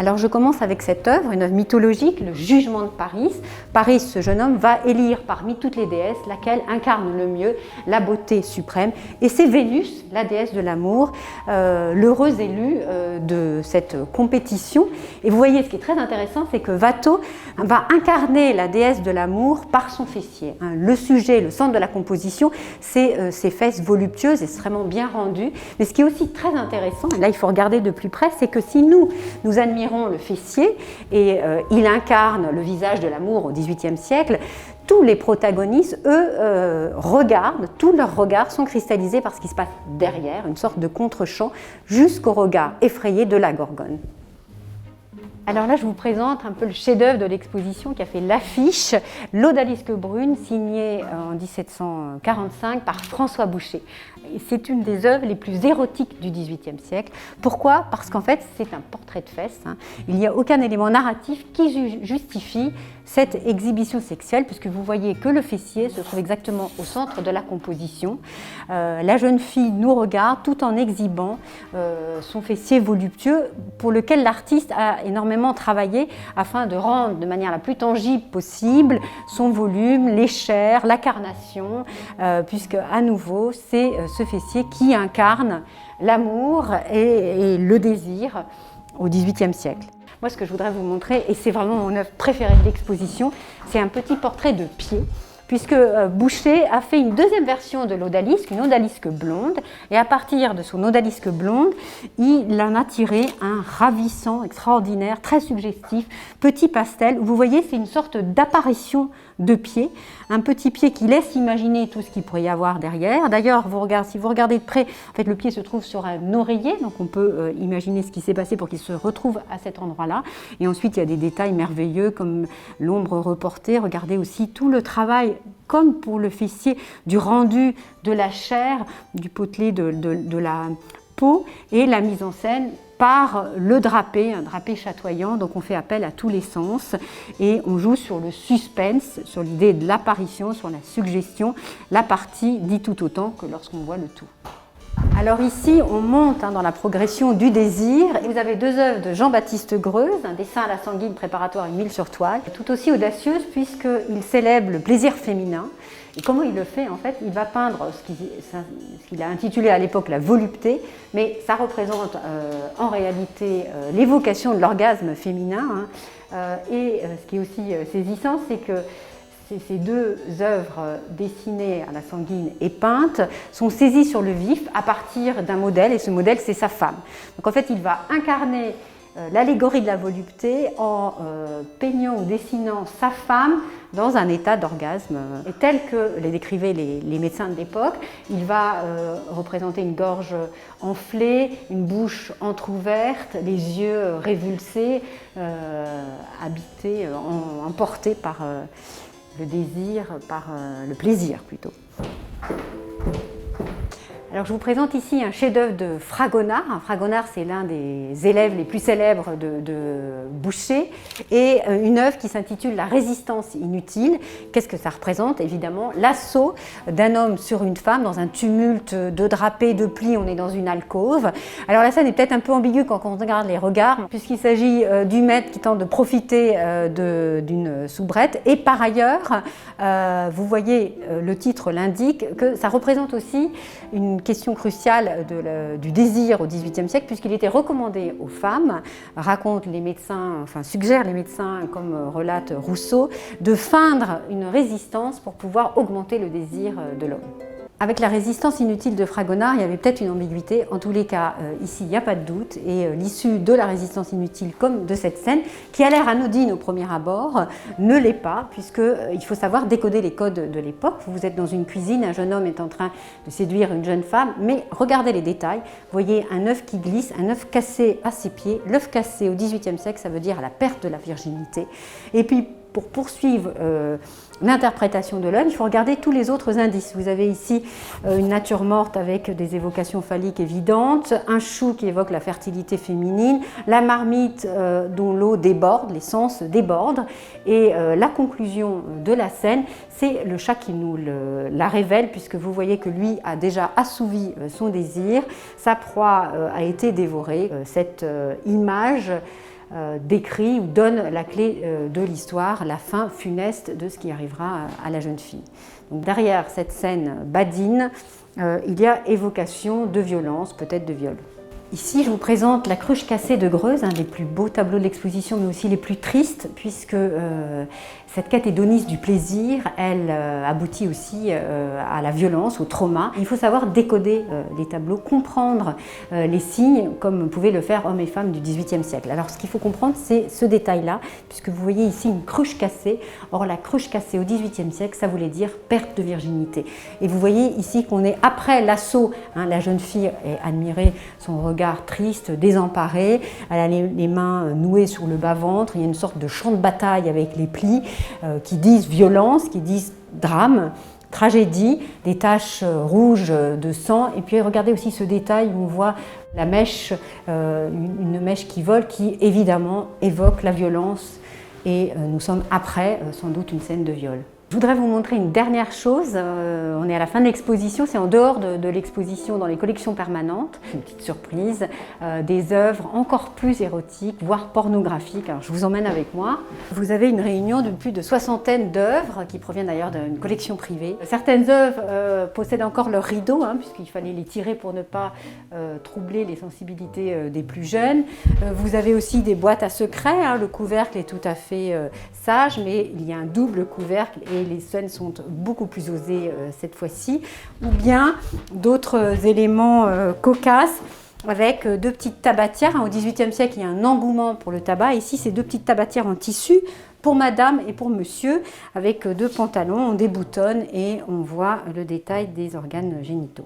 Alors je commence avec cette œuvre, une œuvre mythologique, le Jugement de Paris. Paris, ce jeune homme, va élire parmi toutes les déesses laquelle incarne le mieux la beauté suprême. Et c'est Vénus, la déesse de l'amour, l'heureuse élue de cette compétition. Et vous voyez, ce qui est très intéressant, c'est que Watteau va incarner la déesse de l'amour par son fessier. Le sujet, le centre de la composition, c'est ses fesses voluptueuses, extrêmement bien rendues. Mais ce qui est aussi très intéressant, et là il faut regarder de plus près, c'est que si nous admirons le fessier, et il incarne le visage de l'amour au XVIIIe siècle, tous les protagonistes, eux, regardent, tous leurs regards sont cristallisés par ce qui se passe derrière, une sorte de contre-champ, jusqu'au regard effrayé de la Gorgone. Alors là, je vous présente un peu le chef-d'œuvre de l'exposition qui a fait l'affiche, l'Odalisque brune, signée en 1745 par François Boucher. C'est une des œuvres les plus érotiques du XVIIIe siècle. Pourquoi? Parce qu'en fait, c'est un portrait de fesses. Il n'y a aucun élément narratif qui justifie cette exhibition sexuelle, puisque vous voyez que le fessier se trouve exactement au centre de la composition. La jeune fille nous regarde tout en exhibant son fessier voluptueux, pour lequel l'artiste a énormément travaillé afin de rendre de manière la plus tangible possible son volume, les chairs, la carnation, puisque à nouveau c'est ce fessier qui incarne l'amour et le désir au XVIIIe siècle. Moi, ce que je voudrais vous montrer, et c'est vraiment mon œuvre préférée de l'exposition, c'est un petit portrait de pied, puisque Boucher a fait une deuxième version de l'odalisque, une odalisque blonde, et à partir de son odalisque blonde, il en a tiré un ravissant, extraordinaire, très suggestif, petit pastel. Vous voyez, c'est une sorte d'apparition de pied, un petit pied qui laisse imaginer tout ce qu'il pourrait y avoir derrière. D'ailleurs, si vous regardez de près, en fait, le pied se trouve sur un oreiller, donc on peut imaginer ce qui s'est passé pour qu'il se retrouve à cet endroit-là. Et ensuite, il y a des détails merveilleux comme l'ombre reportée. Regardez aussi tout le travail, comme pour le fessier, du rendu de la chair, du potelé de la peau, et la mise en scène par le drapé, un drapé chatoyant. Donc on fait appel à tous les sens et on joue sur le suspense, sur l'idée de l'apparition, sur la suggestion. La partie dit tout autant que lorsqu'on voit le tout. Alors ici, on monte dans la progression du désir. Vous avez deux œuvres de Jean-Baptiste Greuze, un dessin à la sanguine préparatoire à une huile sur toile, tout aussi audacieuse puisqu'il célèbre le plaisir féminin. Et comment il le fait? En fait, il va peindre ce qu'il a intitulé à l'époque la volupté, mais ça représente en réalité l'évocation de l'orgasme féminin. Et ce qui est aussi saisissant, c'est que ces deux œuvres dessinées à la sanguine et peintes sont saisies sur le vif à partir d'un modèle, et ce modèle, c'est sa femme. Donc en fait, il va incarner l'allégorie de la volupté en peignant ou dessinant sa femme dans un état d'orgasme. Et tel que les décrivaient les médecins de l'époque, il va représenter une gorge enflée, une bouche entr'ouverte, les yeux révulsés, habités, emportés par le désir, par le plaisir plutôt. Alors je vous présente ici un chef-d'œuvre de Fragonard. Fragonard, c'est l'un des élèves les plus célèbres de Boucher, et une œuvre qui s'intitule La résistance inutile. Qu'est-ce que ça représente? Évidemment, l'assaut d'un homme sur une femme dans un tumulte de drapés, de plis. On est dans une alcôve. Alors la scène est peut-être un peu ambiguë quand on regarde les regards, puisqu'il s'agit du maître qui tente de profiter d'une soubrette. Et par ailleurs, vous voyez, le titre l'indique, que ça représente aussi une question cruciale du désir au XVIIIe siècle, puisqu'il était recommandé aux femmes, racontent les médecins, enfin suggèrent les médecins, comme relate Rousseau, de feindre une résistance pour pouvoir augmenter le désir de l'homme. Avec la résistance inutile de Fragonard, il y avait peut-être une ambiguïté. En tous les cas, ici, il n'y a pas de doute. Et l'issue de la résistance inutile, comme de cette scène, qui a l'air anodine au premier abord, ne l'est pas, puisqu'il faut savoir décoder les codes de l'époque. Vous êtes dans une cuisine, un jeune homme est en train de séduire une jeune femme, mais regardez les détails. Vous voyez un œuf qui glisse, un œuf cassé à ses pieds. L'œuf cassé au XVIIIe siècle, ça veut dire la perte de la virginité. Et puis, pour poursuivre l'interprétation de l'œuvre, il faut regarder tous les autres indices. Vous avez ici une nature morte avec des évocations phalliques évidentes, un chou qui évoque la fertilité féminine, la marmite dont l'eau déborde, l'essence déborde, et la conclusion de la scène, c'est le chat qui nous la révèle, puisque vous voyez que lui a déjà assouvi son désir, sa proie a été dévorée. Cette image décrit ou donne la clé de l'histoire, la fin funeste de ce qui arrivera à la jeune fille. Donc, derrière cette scène badine, il y a évocation de violence, peut-être de viol. Ici, je vous présente La Cruche cassée de Greuze, un des plus beaux tableaux de l'exposition, mais aussi les plus tristes, puisque cette quête hédoniste du plaisir, elle aboutit aussi à la violence, au trauma. Il faut savoir décoder les tableaux, comprendre les signes, comme pouvaient le faire hommes et femmes du XVIIIe siècle. Alors, ce qu'il faut comprendre, c'est ce détail-là, puisque vous voyez ici une cruche cassée. Or, la cruche cassée au XVIIIe siècle, ça voulait dire perte de virginité. Et vous voyez ici qu'on est après l'assaut. La jeune fille est admirée, son regard triste, désemparé, elle a les mains nouées sur le bas-ventre, il y a une sorte de champ de bataille avec les plis qui disent violence, qui disent drame, tragédie, des taches rouges de sang. Et puis regardez aussi ce détail où on voit la mèche, une mèche qui vole, qui évidemment évoque la violence. Et nous sommes après sans doute une scène de viol. Je voudrais vous montrer une dernière chose. On est à la fin de l'exposition, c'est en dehors de l'exposition dans les collections permanentes. Une petite surprise, des œuvres encore plus érotiques, voire pornographiques. Alors, je vous emmène avec moi. Vous avez une réunion de plus de soixantaine d'œuvres qui proviennent d'ailleurs d'une collection privée. Certaines œuvres possèdent encore leur rideau, puisqu'il fallait les tirer pour ne pas troubler les sensibilités des plus jeunes. Vous avez aussi des boîtes à secrets. Le couvercle est tout à fait sage, mais il y a un double couvercle et les scènes sont beaucoup plus osées cette fois-ci, ou bien d'autres éléments cocasses avec deux petites tabatières. Au XVIIIe siècle, il y a un engouement pour le tabac. Ici, c'est deux petites tabatières en tissu pour madame et pour monsieur, avec deux pantalons, on déboutonne et on voit le détail des organes génitaux.